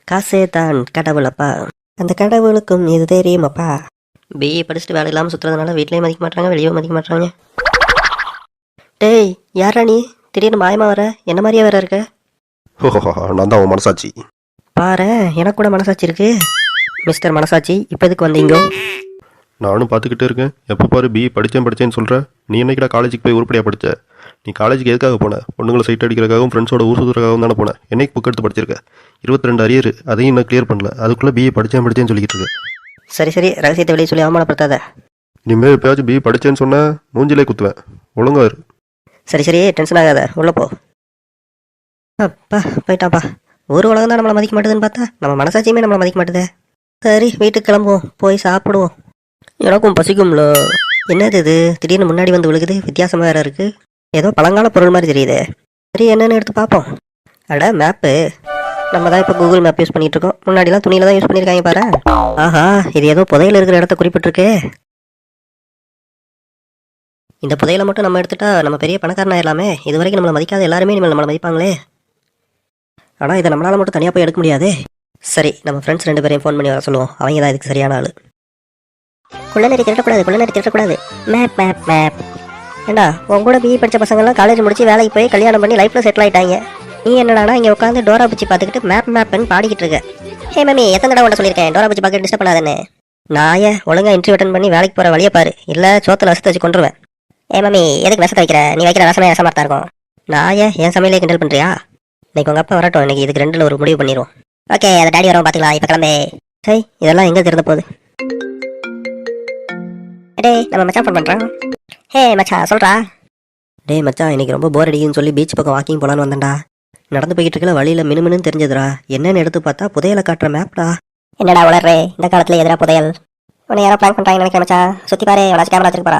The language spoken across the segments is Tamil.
காசே தான் கடவுளப்பா, அந்த கடவுளுக்கும் இது தெரியுமாப்பா. பிஏ படிச்சுட்டு வேலை இல்லாமல் சுற்றுறதுனால வீட்லேயும் மதிக்க மாட்டாங்க, வெளியே மதிக்க மாட்டாங்க. டேய், யாரா நீ? திடீர்னு மாயமா வர, என்ன மாதிரியே வர இருக்க? நான் தான் உன் மனசாட்சி. பாரு, எனக்கு கூட மனசாட்சி இருக்கு. மிஸ்டர் மனசாட்சி, இப்போ எதுக்கு வந்தீங்க? நானும் பார்த்துக்கிட்டே இருக்கேன். எப்போ பாரு பிஏ படித்தேன்னு சொல்கிற. நீ என்னைக்கிடா காலேஜுக்கு போய் உருப்படியாக படித்த? நீ காலேஜுக்கு எதுக்காக போன? பொண்ணுங்களை சைட் அடிக்கிறதுக்காகவும் ஃப்ரெண்ட்ஸோட ஊர் சுற்றுறதுக்காகவும் தானே போனேன். என்னைக்கு புக் எடுத்து படிச்சிருக்க? 22 அரியர், அதையும் இன்னும் கிளியர் பண்ணல. அதுக்குள்ளே பிஏ படித்தேன்னு சொல்லிக்கிட்டு இருக்கு. சரி, ரகசியத்தை வெளியே சொல்லி அவமானப்படுத்தாத. இனிமேல் எப்பயாச்சும் பிஏ படித்தேன்னு சொன்னால் மூஞ்சிலே குத்துவேன். ஒழுங்கா இரு. சரி, டென்ஷன் ஆகாத, உள்ள போ. அப்பா போயிட்டாப்பா. ஒரு உலகம் தான் நம்மளை மதிக்க மாட்டேதுன்னு பார்த்தா நம்ம மனசாட்சியுமே நம்மளை மதிக்க மாட்டேதே. சரி, வீட்டுக்கு கிளம்புவோம், போய் சாப்பிடுவோம். எனக்கும் பசிக்கும்ல. என்னது இது திடீர்னு முன்னாடி வந்து விழுகுது, வித்தியாசமாக வேற இருக்கு. ஏதோ பழங்கால பொருள் மாதிரி தெரியுது. சரி, என்னன்னு எடுத்து பார்ப்போம். அட, மேப்பு. நம்ம தான் இப்போ கூகுள் மேப் யூஸ் பண்ணிட்டு இருக்கோம். முன்னாடிலாம் துணியில தான் யூஸ் பண்ணியிருக்காங்க பாரு. ஆஹா, இது ஏதோ புதையல் இருக்கிற இடத்த குறிப்பிட்டிருக்கு. இந்த புதையலை மட்டும் நம்ம எடுத்துட்டா நம்ம பெரிய பணக்காரனா எல்லாமே. இது வரைக்கும் நம்மளை மதிக்காத எல்லாருமே இனிமேல் நம்மளை மதிப்பாங்களே. ஆனால் இதை நம்மளால மட்டும் தனியாக போய் எடுக்க முடியாதே. சரி, நம்ம ஃப்ரெண்ட்ஸ் 2 பேரையும் ஃபோன் பண்ணி வர சொல்லுவோம். அவங்க தான் இதுக்கு சரியான ஆள். குள்ளநெறி திருடக்கூடாது. மேப். ஏண்டா, உன் கூட பிஇ படித்த பசங்கள்லாம் காலேஜ் முடிச்சு வேலைக்கு போய் கல்யாணம் பண்ணி லைஃப்பில் செட்டில் ஆகிட்டாங்க. நீ என்னடானா இங்கே உட்காந்து டோரா பூச்சி பார்த்துக்கிட்டு மேப்னு பாடிக்கிட்டு இருக்க. ஹே மம்மி, எத்தனை தடவை ஒன்று சொல்லியிருக்கேன் டோரா பூச்சி பார்க்க டிஸ்டர்ப் பண்ணாதேன்னு. நாயை ஒழுங்காக இன்டர்வியூ அட்டன் பண்ணி வேலைக்கு போகிற வழியை பாரு, இல்லை சோத்தில் ரசத்தை வச்சு கொண்டுருவேன். ஏ மம்மி, எதுக்கு ரசத்தை வைக்கிற? நீ வைக்கிற ரசமே ரசமாக தான் இருக்கும். நாயை என் சமையலே கிண்டல் பண்ணுறியா? இன்னைக்கு உங்கள் அப்பா வரட்டும், இன்னைக்கு இதுக்கு 2ல் ஒரு முடிவு பண்ணிடுவோம். ஓகே, அதை டாடி வரவும் பார்த்துக்கலாம். இப்போ கிளம்பே. சரி, இதெல்லாம் எங்கே திறந்த போகுது? டேய், நம்ம மச்சான் ஃபோன் பண்ணுறான். ஹே மச்சான், சொல்கிறா. டேய் மச்சான், இன்னைக்கு ரொம்ப போர் அடிக்குன்னு சொல்லி பீச் பக்கம் வாக்கிங் போகலான்னு வந்தேன்டா. நடந்து போய்கிட்டு இருக்கல, வழியில் மினுமினு தெரிஞ்சதுடா. என்னன்னு எடுத்து பார்த்தா புதையலை காட்டுற மேப்டா. என்னடா உளறே, இந்த காலத்தில் எதிராக புதையல்? உன்னை யாரோ பிளான் பண்ணுறாங்க நினைக்கிறேன் மச்சான். சுற்றி பாரு, எவ்வளோ கேமரா வச்சிருப்பா.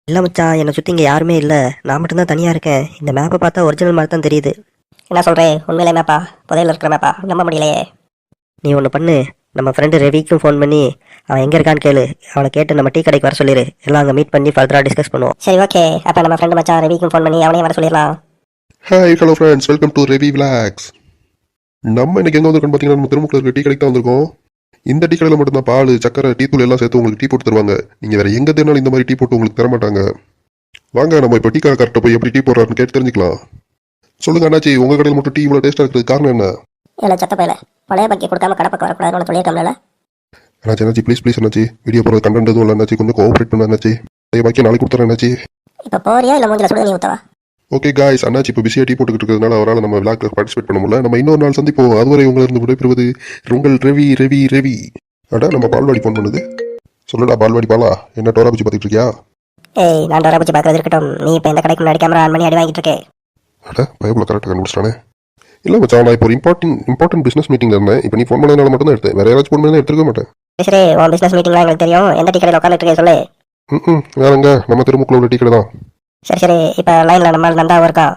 இல்லை மச்சான், என்னை சுற்றி இங்கே யாருமே இல்லை. நான் மட்டும்தான் தனியாக இருக்கேன். இந்த மேப்பை பார்த்தா ஒரிஜினல் மாதிரி தான் தெரியுது. என்ன சொல்கிறேன், உண்மையிலே மேப்பா? புதையல் இருக்கிற மேப்பா? நம்ப முடியலையே. நீ ஒன்று பண்ணு, நம்ம ஃப்ரெண்டு ரவிக்கும் ஃபோன் பண்ணி அவன் எங்கே இருக்கான்னு கேளு. அவனை கேட்டு நம்ம டீ கடைக்கு வர சொல்லிடு. எல்லாம் அங்கே மீட் பண்ணி ஃபர்தராக டிஸ்கஸ் பண்ணுவோம். சரி, ஓகே. அப்போ நம்ம ஃப்ரெண்டு மச்சான் ரவிக்கும் ஃபோன் பண்ணி அவனையும் வர சொல்லிடலாம். Hi, hello friends, welcome to ரெவி vlogs. நம்ம இன்னைக்கு எங்கே வந்திருக்கோம் பார்த்தீங்கன்னா, நம்ம திருமுக்கில் இருக்க டீ கடைக்கு தான் வந்திருக்கோம். இந்த டீ கடையில் மட்டும்தான் பால், சக்கரை, டீ தூள் எல்லாம் சேர்த்து உங்களுக்கு டீ போட்டு தருவாங்க. நீங்கள் வேறு எங்கே தேனாலும் இந்த மாதிரி டீ போட்டு உங்களுக்கு தர மாட்டாங்க. வாங்க, நம்ம இப்போ டீ கடை கரெக்டாக போய் எப்படி டீ போடுறாருன்னு கேட்டு தெரிஞ்சுக்கலாம். சொல்லுங்க அண்ணாச்சி, உங்கள் கடையில் மட்டும் டீ இவ்வளோ டேஸ்ட்டாக இருக்குது, காரணம் என்ன? இல்லை சத்த பையில பழைய பக்கி கொடுக்காம கடை பக்கம் வரக்கூடாதுன்னு சொல்லியிருக்கோம்ல. அண்ணாச்சி ப்ளீஸ் அண்ணாச்சி, வீடியோ போடுறது கண்டென்ட் எதுவும் இல்லை அண்ணாச்சி, கொஞ்சம் கோஆப்ரேட் பண்ண அண்ணாச்சி. பழைய பாக்கி நாளைக்கு கொடுத்துறேன் அண்ணாச்சி. இப்போ போறியா இல்லை மூஞ்சில சுடு நீ ஊற்றவா? ஓகே காய்ஸ், அண்ணாச்சி இப்போ பிஸியாக டீ போட்டுக்கிட்டு இருக்கிறதுனால அவரால் நம்ம விளாக்ல பார்ட்டிசிபேட் பண்ண முடியல. நம்ம இன்னொரு நாள் சந்திப்போம். அதுவரை உங்களிருந்து விடைபெறுவது உங்கள் ரெவி. அடா, நம்ம பால்வாடி ஃபோன் பண்ணுது. சொல்லுடா பால்வாடி பாலா, என்ன டோரா பூச்சி பார்த்துட்டு இருக்கியா? ஏய், நான் டோரா பூச்சி பார்க்கறது இருக்கட்டும். நீ இப்போ இந்த கடைக்கு முன்னாடி கேமரா ஆன் பண்ணி அடி வாங்கிட்டு இருக்கே. அட, பயப்புல கரெக்டாக கண்டுபிடிச்சிட்டானே. இல்லை மச்சான், நான் இப்போ ஒரு இம்பார்ட்டன்ட் பிஸ்னஸ் மீட்டிங்கில் இருந்தேன். இப்போ நீ ஃபோன் பண்ணதுனால மட்டும் தான் எடுத்தேன். வேற யாராச்சும் ஃபோன் பண்ணி எடுத்துக்க மாட்டேன். சரி, உன் பிஸ்னஸ் மீட்டிங்லாம் எங்களுக்கு தெரியும். எந்த டீ கடையில் உட்காந்துட்டு இருக்கே சொல்லு. வேறங்க, நம்ம திருமுக்கில் உள்ள டீ கடை தான். சரி, இப்போ லைனில் நம்ம நந்தாவும் இருக்கான்.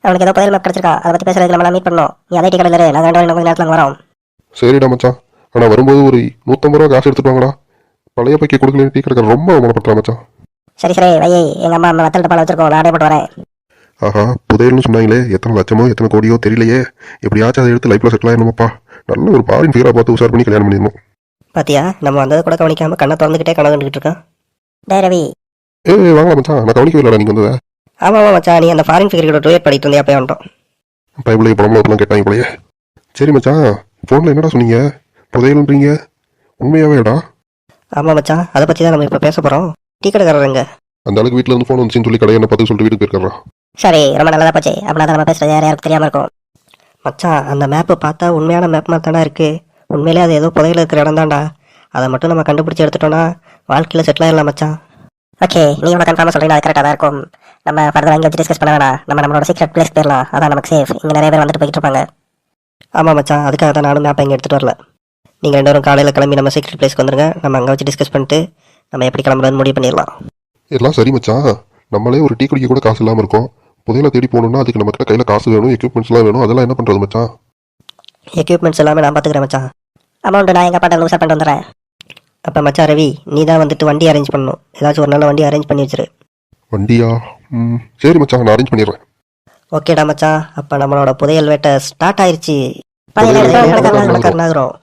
அவனுக்கு ஏதோ புயல் மேப் கிடச்சிருக்கான். அதை பற்றி பேசுறதுக்கு நம்மளாம் மீட் பண்ணோம். நீ அதே டீ கடையில் இரு, நாங்கள் 2 பேரும் கொஞ்சம் நேரத்தில் வரோம். சரிடா மச்சான், ஆனால் வரும்போது ஒரு 150 ரூபா காசு எடுத்துட்டு வாங்கடா. பழைய பைக்கை கொடுக்கல, டீ கடை ரொம்ப அவமானப்படுத்துறா மச்சான். சரி, வையை, எங்கள் அம்மா வத்தல் டப்பால் வச்சிருக்கோம், நான் போட்டு வரேன். ஆஹா, புதையல்னு சொன்னாங்களே, எத்தனை லட்சமோ எத்தனை கோடியோ தெரியலையே. எப்படியாச்சும் அதை எடுத்து லைஃப்ல செட்டில் ஆயிடணுமாப்பா. நல்ல ஒரு ஃபாரின் ஃபிகரா பார்த்து உஷார் பண்ணி கல்யாணம் பண்ணிடணும். பாத்தியா, நம்ம வந்ததை கூட கவனிக்காம கண்ணை திறந்துக்கிட்டே கனவு கண்டுகிட்டு இருக்கான். டே ரவி, வாங்க மச்சான், நான் கவனிக்கவே இல்லடா நீங்க வந்தத. ஆமா மச்சான், நீ அந்த ஃபாரின் ஃபிகர் கூட டூயட் பண்ணிட்டு இருந்தே அப்பயே வந்துட்டோம். பைபிளைய படம்லாம் கேட்டாங்க போலயே. சரி மச்சான், ஃபோன்ல என்னடா சொன்னீங்க? புதையல்ன்றீங்க, உண்மையாவேடா? ஆமா மச்சான், அதை பத்தி தான் நம்ம இப்ப பேச போறோம். டீ கடைக்காரங்க அந்த அளவுக்கு வீட்டுல இருந்து ஃபோன் வந்துச்சுன்னு சொல்லி கடையை என்ன பார்த்து சொல்லிட்டு வீட்டுக்கு போயிருக்காரா. சரி, ரொம்ப நல்லதா போச்சு. அப்படின்னா நம்ம பேசுறது யாருக்கு தெரியாம இருக்கும். மச்சான், அந்த மேப்பை பார்த்தா உண்மையான மேப் மாதிரி தானே இருக்கு. உண்மையிலே அது ஏதோ புதையல் இருக்கிற இடம் தான்டா. அதை மட்டும் நம்ம கண்டுபிடிச்சி எடுத்துட்டோம்னா வாழ்க்கையில் செட்டில் ஆயிடலாம் மச்சான். ஓகே, நீ உனக்கு கன்ஃபார்மாக சொல்கிறீங்க, அது கரெக்டாக தான் இருக்கும். நம்ம ஃபர்தராக இங்கே வச்சு டிஸ்கஸ் பண்ண வேணாம். நம்மளோட சீக்ரெட் பிளேஸ் போயிடலாம், அதான் நமக்கு சேஃப். இங்கே நிறைய பேர் வந்துட்டு போய்கிட்டு இருப்பாங்க. ஆமாம் மச்சான், அதுக்காக தான் நானும் மேப்பை இங்கே எடுத்துகிட்டு வரல. நீங்கள் 2 பேரும் காலையில் கிளம்பி நம்ம சீக்ரெட் பிளேஸ்க்கு வந்துருங்க. நம்ம அங்கே வச்சு டிஸ்கஸ் பண்ணிட்டு நம்ம எப்படி கிளம்புறதுன்னு முடிவு பண்ணிடலாம். எல்லாம் சரி மச்சான், நம்மளே ஒரு டீ குடிக்க கூட காசு இல்லாமல் இருக்கும். புதையலை தேடி போகணும்னா அதுக்கு நம்ம கையில் காசு வேணும், எக்யூப்மெண்ட்ஸ்லாம் வேணும். அதெல்லாம் என்ன பண்ணுறது மச்சான்? எக்யூப்மெண்ட்ஸ் எல்லாமே நான் பார்த்துக்கிறேன் மச்சான். அமௌண்ட் நான் எங்கள் பாட்டை லூஸாக பண்ணிட்டு வந்துடுறேன். அப்போ மச்சான் ரவி, நீ தான் வந்துட்டு வண்டி அரேஞ்ச் பண்ணணும். ஏதாச்சும் ஒரு நல்ல வண்டி அரேஞ்ச் பண்ணி வச்சிரு. வண்டியா? சரி மச்சான், நான் அரேஞ்ச் பண்ணிடுறேன். ஓகேடா மச்சான், அப்ப நம்மளோட புதையல் வேட்டை ஸ்டார்ட் ஆயிருச்சு. புதையல் வேட்டை பணக்காரனாகிறோம்.